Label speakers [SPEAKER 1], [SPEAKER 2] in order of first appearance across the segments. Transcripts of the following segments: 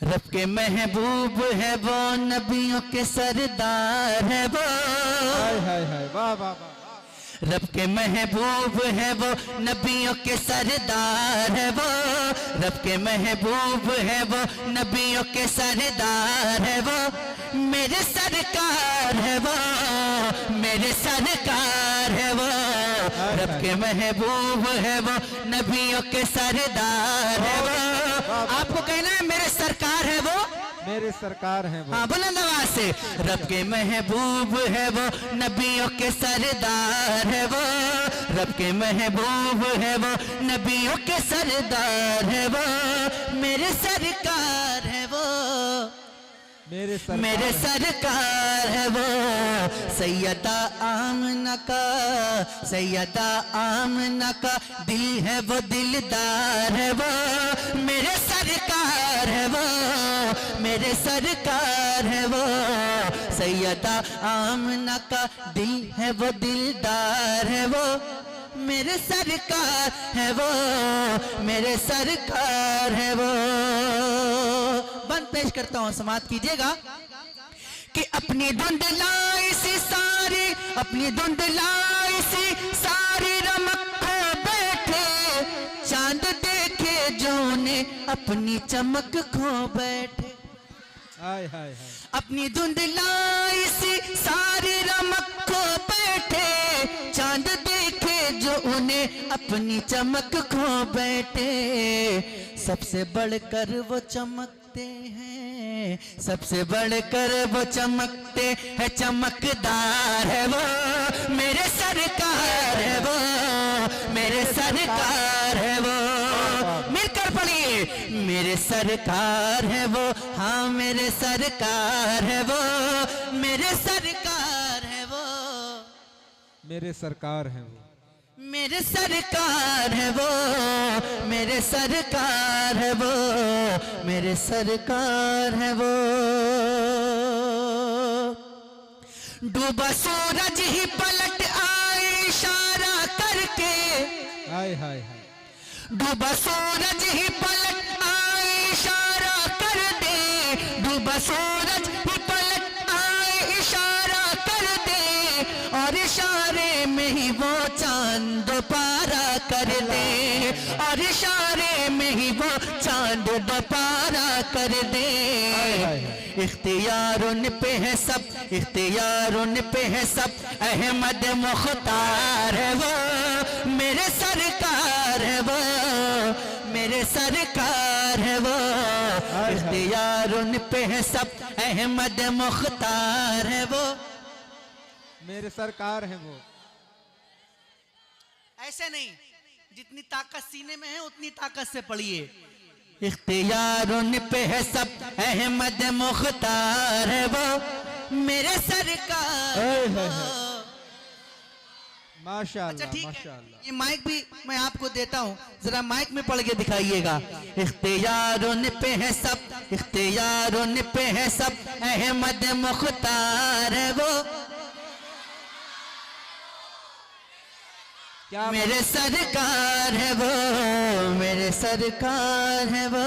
[SPEAKER 1] रब के महबूब है वो, नबियों के सरदार है वो।
[SPEAKER 2] हाय हाय हाय, वाह वाह वाह।
[SPEAKER 1] रब के महबूब है वो, नबियों के सरदार है वो। रब के महबूब है वो, नबियों के सरदार है वो। मेरे सरकार है वो, मेरे सरकार है वो। रब के महबूब है वो, नबियों के सरदार है वो। आपको कहना है मेरे सरकार है वो,
[SPEAKER 2] मेरे सरकार हैं वो।
[SPEAKER 1] हाँ बुलंद आवाज से। रब के महबूब है वो, नबियों के सरदार है वो। रब के महबूब है वो, नबियों के सरदार है वो। मेरे सरकार है वो, मेरे सरकार है वो। सैयदा आमना का, सैयदा आमना का दिल है वो, दिलदार है वो। मेरे सरकार है वो, मेरे सरकार है वो। सैयदा आमना का दिल है वो, दिलदार है वो। मेरे सरकार है वो, मेरे सरकार है वो। बंद पेश करता हूं, समाप्त कीजिएगा कि अपनी धुंधलाई सी सारी, अपनी धुंधलाई सी सारी रमक खो बैठे। चांद देखे जो ने अपनी चमक खो बैठे।
[SPEAKER 2] हाय हाय हाय,
[SPEAKER 1] अपनी धुंधलाई सी सारी रमक खो बैठे। चांद देखे जो उन्हें अपनी चमक खो बैठे। सबसे बढ़कर वो चमकते हैं, सबसे बढ़कर वो चमकते हैं, चमकदार है वो। मेरे सरकार है वो, मेरे सरकार है वो। मिलकर पढ़िए, मेरे सरकार है वो, हाँ मेरे सरकार है वो। मेरे सरकार है वो,
[SPEAKER 2] मेरे सरकार हैं वो।
[SPEAKER 1] मेरे सरकार है वो, मेरे सरकार है वो, मेरे सरकार है वो। डूबा सूरज ही पलट आए इशारा करके।
[SPEAKER 2] हाय हाय हाय,
[SPEAKER 1] डूबा सूरज ही पलट आए इशारा कर दे। डूबा सूरज ही पलट आए इशारा कर दे। और इशारे में ही वो चांद पारा कर दे। और इशारे में ही वो चांद पारा कर दे। इख्तियार उन पे है सब, इख्तियार उन पे है सब। अहमद मुख्तार है वो, मेरे सरकार है वो, मेरे सरकार है वो। इख्तियार उन पे है सब, अहमद मुख्तार है वो,
[SPEAKER 2] मेरे सरकार हैं वो।
[SPEAKER 1] ऐसे नहीं, जितनी ताकत सीने में है उतनी ताकत से पढ़िए। इख्तियार उन पे है सब, अहमद मुख्तार है वो, मेरे सरकार है वो।
[SPEAKER 2] माशाअल्लाह,
[SPEAKER 1] अच्छा ठीक है,
[SPEAKER 2] माशाअल्लाह।
[SPEAKER 1] ये माइक भी मैं आपको देता हूँ, जरा माइक में पढ़ के दिखाइएगा। इख्तियार उन पे है सब, इख्तियार उन पे है सब, अहमद मुख्तार है वो।
[SPEAKER 2] क्या
[SPEAKER 1] मेरे सरकार है वो, मेरे सरकार है वो,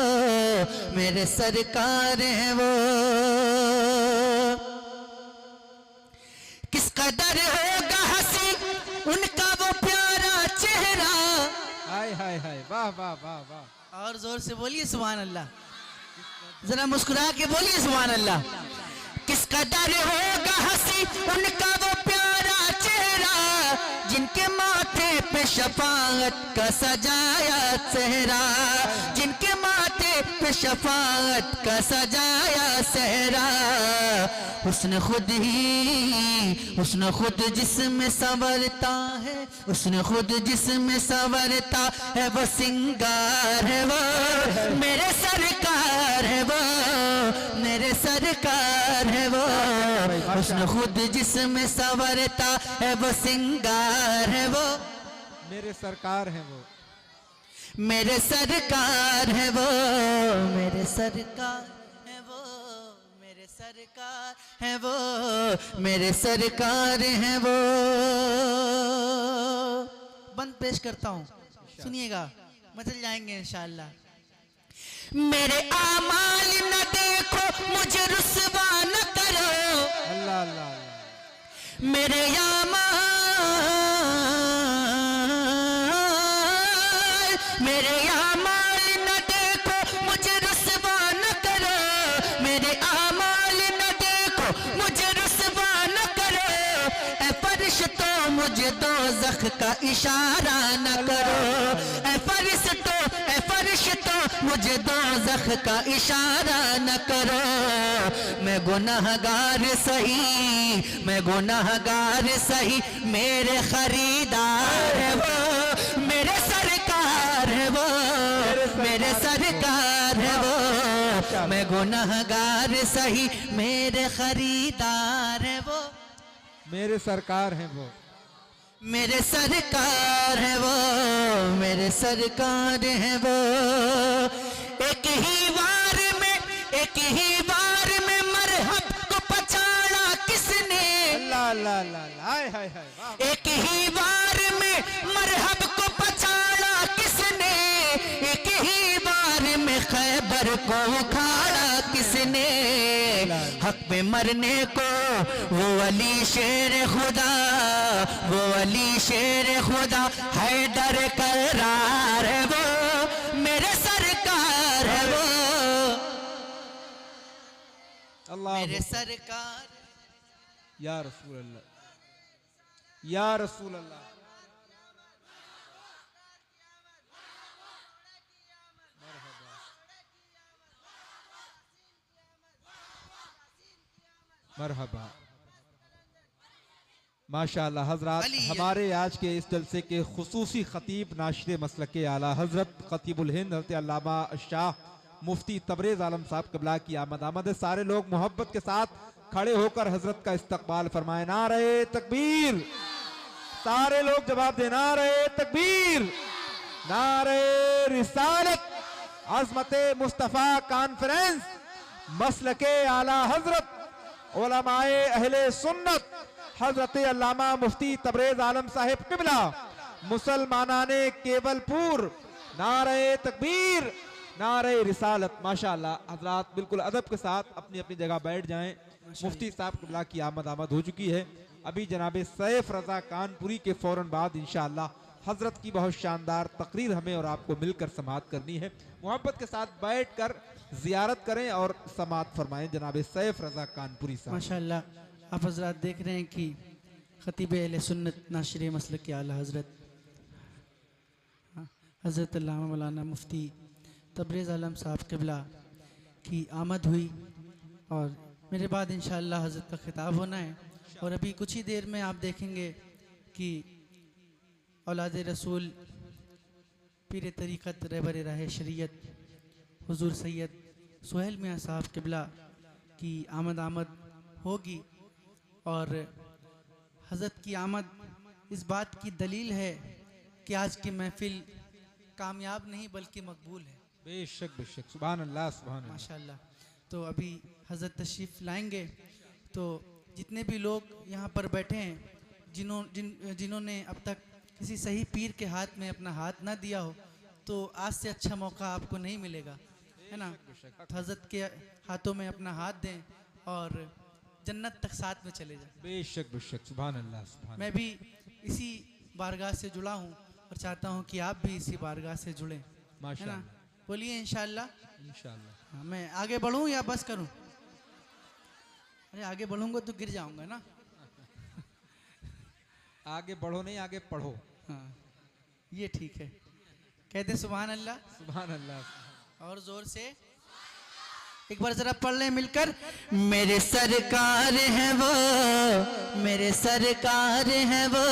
[SPEAKER 1] मेरे सरकार है वो। किस कदर होगा हंसी उनका वो प्यारा चेहरा।
[SPEAKER 2] हाय हाय हाय, वाह वाह वाह वाह।
[SPEAKER 1] और जोर से बोलिए सुभान अल्लाह, जरा मुस्कुरा के बोलिए सुभान अल्लाह। किस कदर होगा हंसी उनका वो प्यारा चेहरा। जिनके माथे पे शफाअत का सजाया चेहरा। जिनके माथे पे शफाअत का सजाया चेहरा। हुस्न खुद ही, हुस्न खुद जिसमें संवरता है, हुस्न खुद जिसमें संवरता है, वो सिंगार है वो, मेरे सरकार है वो, मेरे सरकार है वो। हुस्न खुद जिसमें संवरता है, वो सिंगार है वो,
[SPEAKER 2] मेरे सरकार हैं वो।
[SPEAKER 1] मेरे सरकार है वो, मेरे सरकार है वो, मेरे सरकार है वो, मेरे सरकार है वो। बंद पेश करता हूँ, सुनिएगा, मचल जाएंगे इंशाअल्लाह। मेरे आमाल न का इशारा न करो। ए फरिश्तो मुझे दोज़ख का इशारा न करो। मैं गुनहगार सही, मैं गुनहगार सही, मेरे खरीदार है वो, मेरे सरकार है वो, मेरे सरकार है वो। मैं गुनहगार सही, मेरे खरीदार है वो,
[SPEAKER 2] मेरे सरकार हैं वो,
[SPEAKER 1] मेरे सरकार है वो, मेरे सरकार है वो। एक ही बार में मरहब को पछाड़ा किसने,
[SPEAKER 2] अल्लाह अल्लाह अल्लाह अल्लाह, हाय हाय हाय, वाह।
[SPEAKER 1] एक ही बार में मरहब को पछाड़ा किसने, एक ही बार में खैबर को उखाड़ा किसने। हक पे मरने को वो अली शेर खुदा, वो अली शेर खुदा, हैदर करार है वो, मेरे सरकार है वो,
[SPEAKER 2] अल्लाह
[SPEAKER 1] मेरे सरकार।
[SPEAKER 2] या रसूल अल्लाह, या रसूल अल्लाह। मरहबा, माशाअल्लाह। हजरात, हमारे आज के इस जलसे के खुसूसी खतीब नाशिर मसलके आला हजरत खतीबुल हिंद हज़रत अल्लामा शाह मुफ्ती तबरेज आलम साहब क़िबला की आमद है। सारे लोग मोहब्बत के साथ खड़े होकर हजरत का इस्तकबाल फरमाए। नारे तकबीर, सारे लोग जवाब दे, नारे तकबीर, नारे रिसालत। अज़मते मुस्तफ़ा कॉन्फ्रेंस मसलके आला हजरत उलमाए अहले सुन्नत हजरत अल्लामा मुफ्ती तबरेज आलम साहिब क़िबला मुसलमानाने केवलपुर, नारे तकबीर, नारे रिसालत। माशाअल्लाह। हजरात बिल्कुल अदब के साथ अपनी अपनी जगह बैठ जाएं। मुफ्ती साहब क़िबला की आमद हो चुकी है। अभी जनाब सैफ रजा कानपुरी के फौरन बाद इंशाअल्लाह हजरत की बहुत शानदार तकरीर हमें और आपको मिलकर समाअत करनी है। मोहब्बत के साथ बैठ कर जियारत करें और समाअत फरमाएं जनाब सैफ रजा कानपुरी साहब।
[SPEAKER 3] माशाअल्लाह। आप हजरात देख रहे हैं कि खतीब अहले सुन्नत नाशिर मसलक के आला हजरत हजरत अल्लामा मौलाना मुफ्ती तबरेज आलम साहब क़िबला की आमद हुई और मेरे बाद इंशाअल्लाह हजरत का खिताब होना है। और अभी कुछ ही देर में आप देखेंगे कि औलाद रसूल पीर तरीक़त रहबर राह शरीयत हुजूर सैयद सुहेल मियाँ साहब क़िबला की आमद होगी। और हज़रत की आमद इस बात की दलील है कि आज की महफिल कामयाब नहीं बल्कि मकबूल है।
[SPEAKER 2] बेशक बेशक, सुभान अल्लाह सुभान अल्लाह।
[SPEAKER 3] माशाअल्लाह। तो अभी हज़रत तशरीफ़ लाएंगे तो जितने भी लोग यहाँ पर बैठे हैं, जिन्होंने अब तक किसी सही पीर के हाथ में अपना हाथ ना दिया हो, तो आज से अच्छा मौका आपको नहीं मिलेगा, है ना। हज़रत के हाथों में अपना हाथ दें और जन्नत तक साथ में चले जाएं।
[SPEAKER 2] बेशक बेशक, सुभान अल्लाह सुभान।
[SPEAKER 3] मैं भी इसी बारगाह से जुड़ा हूँ और चाहता हूँ कि आप भी इसी बारगाह से जुड़ें, है ना। बोलिए इंशाअल्लाह।
[SPEAKER 2] इंशाअल्लाह।
[SPEAKER 3] हाँ, मैं आगे बढ़ूँ या बस करूँ? अरे आगे बढ़ूंगा तो गिर जाऊंगा ना।
[SPEAKER 2] आगे बढ़ो नहीं, आगे पढ़ो।
[SPEAKER 3] हाँ, ये ठीक है। कहते सुभान अल्लाह।
[SPEAKER 2] सुभान अल्लाह।
[SPEAKER 3] और जोर से एक बार जरा पढ़ लें मिलकर।
[SPEAKER 1] मेरे सरकार है वो, मेरे सरकार है वो,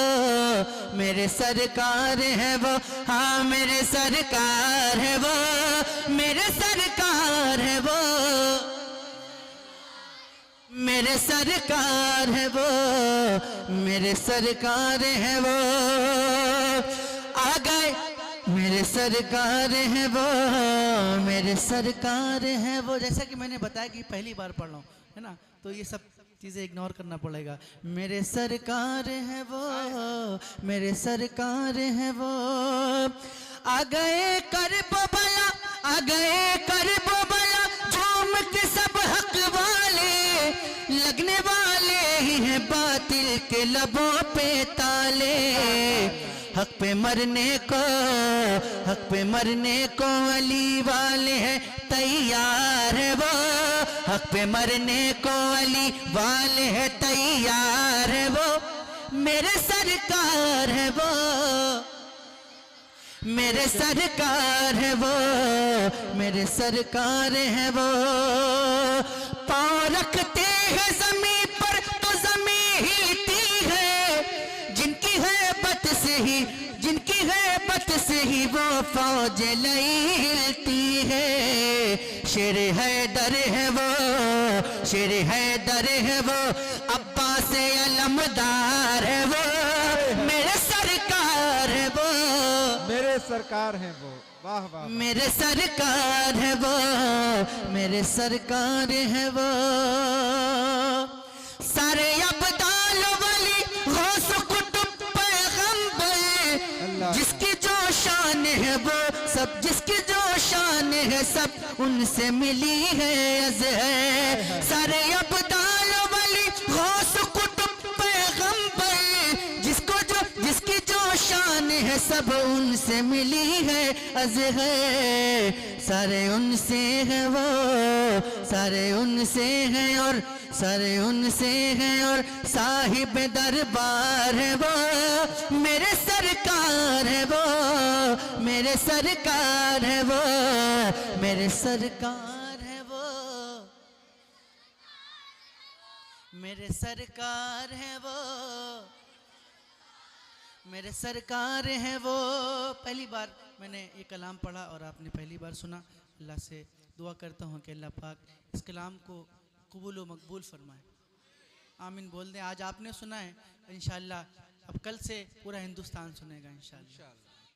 [SPEAKER 1] मेरे सरकार है वो, हाँ मेरे सरकार है वो, मेरे सरकार है वो, मेरे सरकार है वो, मेरे सरकार है वो, आ गए मेरे सरकार है वो, मेरे सरकार है वो। जैसा कि मैंने बताया कि पहली बार पढ़ रहा हूँ, है ना, तो ये सब चीज़ें इग्नोर करना पड़ेगा। मेरे सरकार है वो, मेरे सरकार है वो, आ गए कर बला, आ गए कर बला, झूम के सब हक वाले, लगने वाले ही हैं बातिल के लबों पे ताले। हक पे मरने को, हक पे मरने को अली वाले हैं तैयार है वो, हक पे मरने को अली वाले हैं तैयार है वो, मेरे सरकार है वो, मेरे सरकार है वो, मेरे सरकार है वो। पाँव रखते हैं जमीन पर तो जमीन हिलती है, जिनकी हैबत से ही, जिनकी हैबत से ही वो फौज हिलती है। शेर हैदर है वो, शेर हैदर है वो, अब्बास अलमदार है वो, मेरे सरकार है वो,
[SPEAKER 2] मेरे सरकार हैं वो। वाह वाह।
[SPEAKER 1] मेरे सरकार है वो, मेरे सरकार है वो। सारे अब्दाल वाली गौस कुतुब पैगंबर, जिसकी जो शान है वो सब, जिसकी जो शान है सब उनसे मिली है अज़हर। सारे अब्दाल वाली गौस कुतुब पैगंबर, जिसको जो, जिसकी जो शान है सब उनसे मिली है अज़हर। सारे उनसे है वो, सारे उनसे हैं और सारे उनसे हैं और साहिब दरबार है वो, मेरे सरकार है वो, मेरे सरकार है वो, मेरे सरकार है वो, मेरे सरकार है वो, मेरे सरकार है वो। पहली बार मैंने ये कलाम पढ़ा और आपने पहली बार सुना। अल्लाह से दुआ करता हूँ कि अल्लाह पाक इस कलाम को कबूल व मकबूल फरमाए। आमीन बोल दें। आज आपने सुना है, इंशाअल्लाह अब कल से पूरा हिंदुस्तान सुनेगा इंशाअल्लाह।